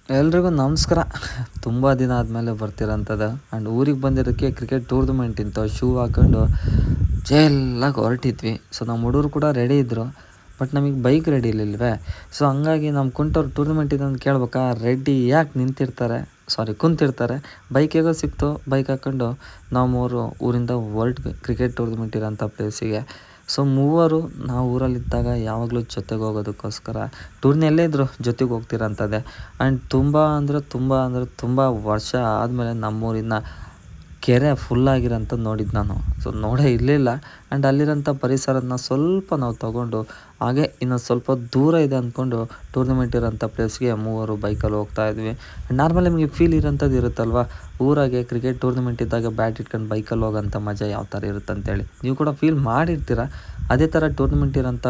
ಎಲ್ರಿಗೂ ನಮಸ್ಕಾರ. ತುಂಬ ದಿನ ಆದಮೇಲೆ ಬರ್ತಿರೋಂಥದ್ದು ಆ್ಯಂಡ್ ಊರಿಗೆ ಬಂದಿರೋಕ್ಕೆ ಕ್ರಿಕೆಟ್ ಟೂರ್ನಮೆಂಟ್ ಇಂಥ ಶೂ ಹಾಕ್ಕೊಂಡು ಜೆಲ್ಲಾಗಿ ಹೊರಟಿದ್ವಿ. ಸೊ ನಮ್ಮ ಹುಡುಗರು ಕೂಡ ರೆಡಿ ಇದ್ದರು, ಬಟ್ ನಮಗೆ ಬೈಕ್ ರೆಡಿ ಇರಲಿಲ್ವೇ. ಸೊ ಹಂಗಾಗಿ ನಮ್ಮ ಕುಂಟವ್ರು ಟೂರ್ನಮೆಂಟ್ ಇದೆ ಅಂತ ಕೇಳ್ಬೇಕಾ, ರೆಡಿ ಯಾಕೆ ಕುಂತಿರ್ತಾರೆ. ಬೈಕ್ ಹೇಗೋ ಸಿಕ್ತು, ಬೈಕ್ ಹಾಕ್ಕೊಂಡು ನಾವು ಮೂರು ಊರಿಂದ ಹೊರಟ್ವಿ ಕ್ರಿಕೆಟ್ ಟೂರ್ನಮೆಂಟ್ ಇರೋಂಥ ಪ್ಲೇಸಿಗೆ. ಸೊ ಮೂವರು ನಾವು ಊರಲ್ಲಿದ್ದಾಗ ಯಾವಾಗಲೂ ಜೊತೆಗೆ ಹೋಗೋದಕ್ಕೋಸ್ಕರ ಟೂರ್ನಿ ಎಲ್ಲೇ ಇದ್ದರು ಜೊತೆಗೆ ಹೋಗ್ತಿರೋಂಥದ್ದೇ. ಆ್ಯಂಡ್ ತುಂಬ ವರ್ಷ ಆದಮೇಲೆ ನಮ್ಮೂರಿನ ಕೆರೆ ಫುಲ್ಲಾಗಿರೋಂಥದ್ದು ನೋಡಿದ್ದು ನಾನು. ಸೊ ನೋಡೇ ಇರಲಿಲ್ಲ. ಆ್ಯಂಡ್ ಅಲ್ಲಿರೋಂಥ ಪರಿಸರನ ಸ್ವಲ್ಪ ನಾವು ತೊಗೊಂಡು ಹಾಗೆ ಇನ್ನೊಂದು ಸ್ವಲ್ಪ ದೂರ ಇದೆ ಅಂದ್ಕೊಂಡು ಟೂರ್ನಮೆಂಟ್ ಇರೋಂಥ ಪ್ಲೇಸ್ಗೆ ಮೂವರು ಬೈಕಲ್ಲಿ ಹೋಗ್ತಾಯಿದ್ವಿ. ನಾರ್ಮಲಿ ನಿಮಗೆ ಫೀಲ್ ಇರೋಂಥದ್ದು ಇರುತ್ತಲ್ವ, ಊರಾಗೆ ಕ್ರಿಕೆಟ್ ಟೂರ್ನಮೆಂಟ್ ಇದ್ದಾಗ ಬ್ಯಾಟ್ ಇಟ್ಕೊಂಡು ಬೈಕಲ್ಲಿ ಹೋಗೋಂಥ ಮಜಾ ಯಾವ ಥರ ಇರುತ್ತೆ ಅಂತೇಳಿ ನೀವು ಕೂಡ ಫೀಲ್ ಮಾಡಿರ್ತೀರ. ಅದೇ ಥರ ಟೂರ್ನಮೆಂಟ್ ಇರೋಂಥ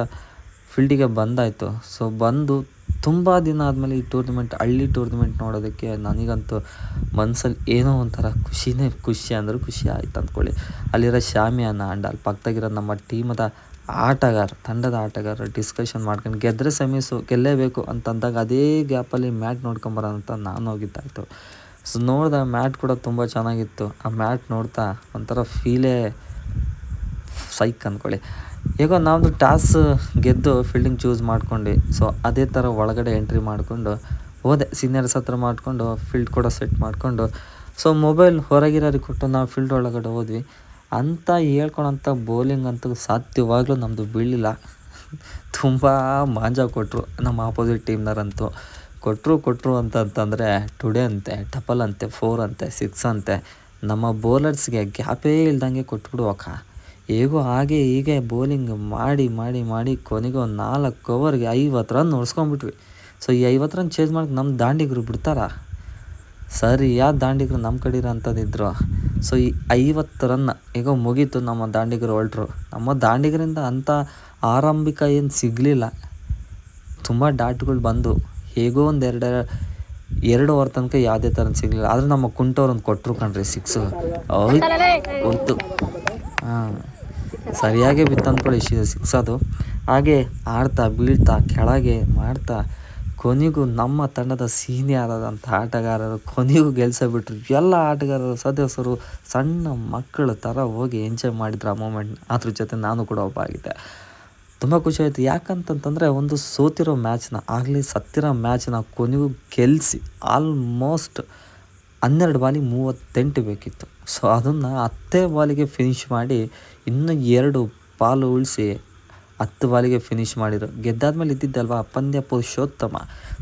ಫೀಲ್ಡಿಗೆ ಬಂದಾಯಿತು. ಸೊ ಬಂದು ತುಂಬ ದಿನ ಆದಮೇಲೆ ಈ ಹಳ್ಳಿ ಟೂರ್ನಮೆಂಟ್ ನೋಡೋದಕ್ಕೆ ನನಗಂತೂ ಮನಸ್ಸಲ್ಲಿ ಏನೋ ಒಂಥರ ಖುಷಿ ಅಂದ್ರೆ ಖುಷಿ ಆಯ್ತು ಅಂದ್ಕೊಳ್ಳಿ. ಅಲ್ಲಿರೋ ಶಾಮಿಯಾನ ಆ್ಯಂಡ್ ಅಲ್ಲಿ ಪಕ್ಕದಾಗಿರೋ ನಮ್ಮ ತಂಡದ ಆಟಗಾರರು ಡಿಸ್ಕಷನ್ ಮಾಡ್ಕೊಂಡು ಗೆದ್ದರೆ ಸೆಮೀಸು ಗೆಲ್ಲೇಬೇಕು ಅಂತಂದಾಗ ಅದೇ ಗ್ಯಾಪಲ್ಲಿ ಮ್ಯಾಟ್ ನೋಡ್ಕೊಂಬರೋಣ ಅಂತ ನಾನು ಹೋಗಿದ್ದಾಯಿತು. ಸೊ ನೋಡಿದ ಮ್ಯಾಟ್ ಕೂಡ ತುಂಬ ಚೆನ್ನಾಗಿತ್ತು. ಆ ಮ್ಯಾಟ್ ನೋಡ್ತಾ ಒಂಥರ ಫೀಲೇ ಸೈಕ್ ಅಂದ್ಕೊಳ್ಳಿ. ಹೇಗೋ ನಮ್ಮದು ಟಾಸ್ ಗೆದ್ದು ಫೀಲ್ಡಿಂಗ್ ಚೂಸ್ ಮಾಡ್ಕೊಂಡು, ಸೊ ಅದೇ ಥರ ಒಳಗಡೆ ಎಂಟ್ರಿ ಮಾಡಿಕೊಂಡು ಹೋದೆ. ಸೀನಿಯರ್ಸ್ ಹತ್ರ ಮಾಡಿಕೊಂಡು ಫೀಲ್ಡ್ ಕೂಡ ಸೆಟ್ ಮಾಡಿಕೊಂಡು, ಸೊ ಮೊಬೈಲ್ ಹೊರಗಿರೋರಿಗೆ ಕೊಟ್ಟು ನಾವು ಫೀಲ್ಡ್ ಒಳಗಡೆ ಹೋದ್ವಿ ಅಂತ ಹೇಳ್ಕೊಳಂಥ ಬೌಲಿಂಗ್ ಅಂತೂ ಸಾಧ್ಯವಾಗಲೂ ನಮ್ಮದು ಬೀಳಲಿಲ್ಲ. ತುಂಬ ಮಾಂಜ ಕೊಟ್ಟರು ನಮ್ಮ ಆಪೋಸಿಟ್ ಟೀಮ್ನವರಂತೂ. ಕೊಟ್ಟರು ಅಂತಂತಂದರೆ ಟುಡೇ ಅಂತೆ, ಟಪಲ್ ಅಂತೆ, 4 ಅಂತೆ, 6 ಅಂತೆ. ನಮ್ಮ ಬೌಲರ್ಸ್ಗೆ ಗ್ಯಾಪೇ ಇಲ್ದಂಗೆ ಕೊಟ್ಬಿಡುವಕ್ಕ. ಹೇಗೋ ಹಾಗೆ ಹೀಗೆ ಬೌಲಿಂಗ್ ಮಾಡಿ ಕೊನೆಗೆ ಒಂದು 4 ಓವರ್ಗೆ 50 ರನ್ ಹೊಡ್ಸ್ಕೊಂಬಿಟ್ವಿ. ಸೊ ಈ 50 ರನ್ ಚೇಂಜ್ ಮಾಡೋಕ್ಕೆ ನಮ್ಮ ದಾಂಡಿಗರು ಬಿಡ್ತಾರ? ಸರಿಯಾದ ದಾಂಡಿಗರು ನಮ್ಮ ಕಡೆ ಇರೋಂಥದ್ದಿದ್ರು. ಸೊ ಈ 50 ರನ್ ಹೇಗೋ ಮುಗೀತು, ನಮ್ಮ ದಾಂಡಿಗರು ಹೊರಟ್ರು. ನಮ್ಮ ದಾಂಡಿಗರಿಂದ ಅಂಥ ಆರಂಭಿಕ ಏನು ಸಿಗಲಿಲ್ಲ. ತುಂಬ ಡಾಟ್ಗಳು ಬಂದು ಹೇಗೋ ಒಂದು ಎರಡು ಓವರ್ ತನಕ ಯಾವುದೇ ಥರ ಸಿಗಲಿಲ್ಲ. ಆದರೆ ನಮ್ಮ ಕುಂಟವ್ರೊಂದು ಕೊಟ್ಟರು ಕಣ್ರಿ 6 ಹೋಯ್ತು. ಸರಿಯಾಗೇ ಬಿತ್ತು ಅಂದ್ಕೊಳ್ಳಿ 6 ಅದು. ಹಾಗೆ ಆಡ್ತಾ ಬೀಳ್ತಾ ಕೆಳಗೆ ಮಾಡ್ತಾ ಕೊನೆಗೂ ನಮ್ಮ ತಂಡದ ಸೀನಿಯರ್ ಆದಂಥ ಆಟಗಾರರು ಕೊನೆಗೂ ಗೆಲ್ಸಬಿಟ್ರು. ಎಲ್ಲ ಆಟಗಾರರು ಸದಸ್ಯರು ಸಣ್ಣ ಮಕ್ಕಳ ಥರ ಹೋಗಿ ಎಂಜಾಯ್ ಮಾಡಿದ್ರು ಆ ಮೂಮೆಂಟ್ನ. ಅದ್ರ ಜೊತೆ ನಾನು ಕೂಡ ಒಬ್ಬ ಆಗಿದ್ದೆ. ತುಂಬ ಖುಷಿ ಆಯಿತು. ಯಾಕಂತಂತಂದರೆ ಒಂದು ಸೋತಿರೋ ಮ್ಯಾಚ್ನ ಸತ್ತಿರೋ ಮ್ಯಾಚ್ನ ಕೊನೆಗೂ ಗೆಲ್ಲಿಸಿ ಆಲ್ಮೋಸ್ಟ್ 12 ಬಾಲಿಗೆ 38 ಬೇಕಿತ್ತು. ಸೊ ಅದನ್ನು 10 ಬಾಲಿಗೆ ಫಿನಿಷ್ ಮಾಡಿ ಇನ್ನೂ 2 ಬಾಲು ಉಳಿಸಿ 10 ಬಾಲಿಗೆ ಫಿನಿಷ್ ಮಾಡಿದರು. ಗೆದ್ದಾದ್ಮೇಲೆ ಇದ್ದಿದ್ದಲ್ವ ಪಂದ್ಯ ಪುರುಷೋತ್ತಮ.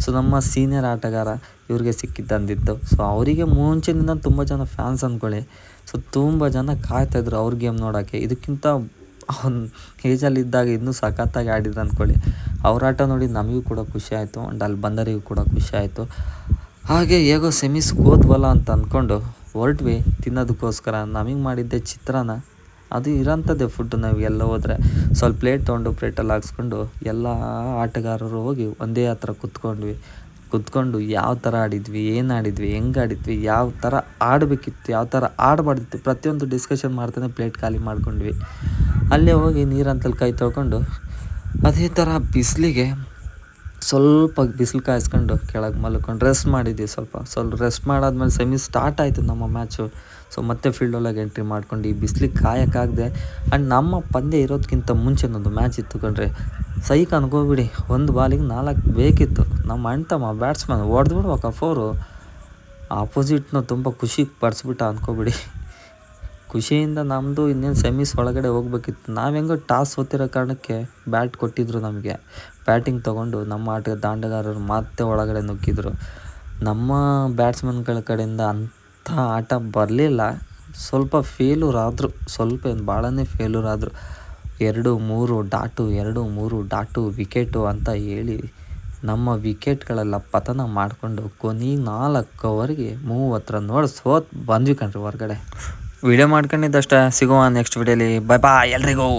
ಸೊ ನಮ್ಮ ಸೀನಿಯರ್ ಆಟಗಾರ ಇವ್ರಿಗೆ ಸಿಕ್ಕಿದ್ದಂದಿತ್ತು. ಸೊ ಅವರಿಗೆ ಮುಂಚಿನಿಂದ ತುಂಬ ಜನ ಫ್ಯಾನ್ಸ್ ಅಂದ್ಕೊಳ್ಳಿ. ಸೊ ತುಂಬ ಜನ ಕಾಯ್ತಾಯಿದ್ರು ಅವ್ರ ಗೇಮ್ ನೋಡೋಕ್ಕೆ. ಇದಕ್ಕಿಂತ ಒಂದು ಏಜಲ್ಲಿದ್ದಾಗ ಇನ್ನೂ ಸಖತ್ತಾಗಿ ಆಡಿದ್ರು ಅಂದ್ಕೊಳ್ಳಿ. ಅವ್ರ ಆಟ ನೋಡಿ ನಮಗೂ ಕೂಡ ಖುಷಿ ಆಯಿತು ಆ್ಯಂಡ್ ಅಲ್ಲಿ ಬಂದವರಿಗೂ ಕೂಡ ಖುಷಿ ಆಯಿತು. ಹಾಗೆ ಹೇಗೋ ಸೆಮೀಸ್ ಹೋದ್ವಲ್ಲ ಅಂತ ಅಂದ್ಕೊಂಡು ಹೊರಟ್ವಿ ತಿನ್ನೋದಕ್ಕೋಸ್ಕರ. ನಮಗೆ ಮಾಡಿದ್ದೆ ಚಿತ್ರಾನ್ನ. ಅದು ಇರೋಂಥದ್ದೇ ಫುಡ್ಡು. ನಾವು ಎಲ್ಲ ಹೋದರೆ ಸ್ವಲ್ಪ ಪ್ಲೇಟ್ ತೊಗೊಂಡು ಪ್ಲೇಟಲ್ಲಿ ಹಾಕ್ಸ್ಕೊಂಡು ಎಲ್ಲ ಆಟಗಾರರು ಹೋಗಿ ಒಂದೇ ಹತ್ರ ಕುತ್ಕೊಂಡು ಯಾವ ಥರ ಆಡಿದ್ವಿ, ಏನು ಆಡಿದ್ವಿ, ಹೆಂಗೆ ಆಡಿದ್ವಿ, ಯಾವ ಥರ ಆಡಬೇಕಿತ್ತು, ಯಾವ ಥರ ಆಡಬಾರ್ದಿತ್ತು ಪ್ರತಿಯೊಂದು ಡಿಸ್ಕಷನ್ ಮಾಡ್ತಾನೆ ಪ್ಲೇಟ್ ಖಾಲಿ ಮಾಡ್ಕೊಂಡ್ವಿ. ಅಲ್ಲೇ ಹೋಗಿ ನೀರಂತಲ್ಲಿ ಕೈ ತೊಳ್ಕೊಂಡು ಅದೇ ಥರ ಬಿಸಿಲಿಗೆ ಸ್ವಲ್ಪ ಬಿಸಿಲು ಕಾಯಿಸ್ಕೊಂಡು ಕೆಳಗೆ ಮಲ್ಕೊಂಡು ರೆಸ್ಟ್ ಮಾಡಿದ್ವಿ. ಸ್ವಲ್ಪ ರೆಸ್ಟ್ ಮಾಡಾದ್ಮೇಲೆ ಸೆಮಿ ಸ್ಟಾರ್ಟ್ ಆಯಿತು ನಮ್ಮ ಮ್ಯಾಚು. ಸೊ ಮತ್ತೆ ಫೀಲ್ಡ್ ಒಳಗೆ ಎಂಟ್ರಿ ಮಾಡ್ಕೊಂಡು ಈ ಬಿಸಿಲಿಗೆ ಕಾಯೋಕ್ಕಾಗದೆ ಆ್ಯಂಡ್ ನಮ್ಮ ಪಂದ್ಯ ಇರೋದಕ್ಕಿಂತ ಮುಂಚೆನೊಂದು ಮ್ಯಾಚ್ ಇತ್ತು ಕಣ್ರಿ. ಸೈಕ್ ಅನ್ಕೋಬಿಡಿ, 1 ಬಾಲಿಗೆ 4 ಬೇಕಿತ್ತು. ನಮ್ಮ ಅಣ್ತಮ್ಮ ಬ್ಯಾಟ್ಸ್ಮನ್ ಹೊಡೆದ್ಬಿಡ್ಬೇಕ 4. ಆಪೋಸಿಟ್ನ ತುಂಬ ಖುಷಿ ಪಡಿಸ್ಬಿಟ್ಟ ಅಂದ್ಕೋಬಿಡಿ. ಖುಷಿಯಿಂದ ನಮ್ಮದು ಇನ್ನೇನು ಸೆಮೀಸ್ ಒಳಗಡೆ ಹೋಗ್ಬೇಕಿತ್ತು. ನಾವು ಹೆಂಗೋ ಟಾಸ್ ಸೋತಿರೋ ಕಾರಣಕ್ಕೆ ಬ್ಯಾಟ್ ಕೊಟ್ಟಿದ್ದರು ನಮಗೆ. ಬ್ಯಾಟಿಂಗ್ ತೊಗೊಂಡು ನಮ್ಮ ದಾಂಡಗಾರರು ಮತ್ತೆ ಒಳಗಡೆ ನುಗ್ಗಿದ್ರು. ನಮ್ಮ ಬ್ಯಾಟ್ಸ್ಮನ್ಗಳ ಕಡೆಯಿಂದ ಅಂಥ ಆಟ ಬರಲಿಲ್ಲ. ಸ್ವಲ್ಪ ಫೇಲ್ಯೂರ್ ಆದರು, ಸ್ವಲ್ಪ ಏನು ಭಾಳನೇ ಫೇಲ್ಯೂರ್ ಆದರು. 2-3 ಡಾಟು ವಿಕೆಟು ಅಂತ ಹೇಳಿ ನಮ್ಮ ವಿಕೆಟ್ಗಳೆಲ್ಲ ಪತನ ಮಾಡಿಕೊಂಡು ಕೊನೆಗೆ 4 ಓವರ್ಗೆ 30 ರನ್ ನೋಡಿ ಬಂದ್ವಿ ಕಣ್ರಿ ಹೊರಗಡೆ. ವಿಡಿಯೋ ಮಾಡ್ಕೊಂಡಿದ್ದಷ್ಟೇ. ಸಿಗುವ ನೆಕ್ಸ್ಟ್ ವಿಡಿಯೋಲಿ. ಬಾಯ್ ಎಲ್ರಿಗೂ.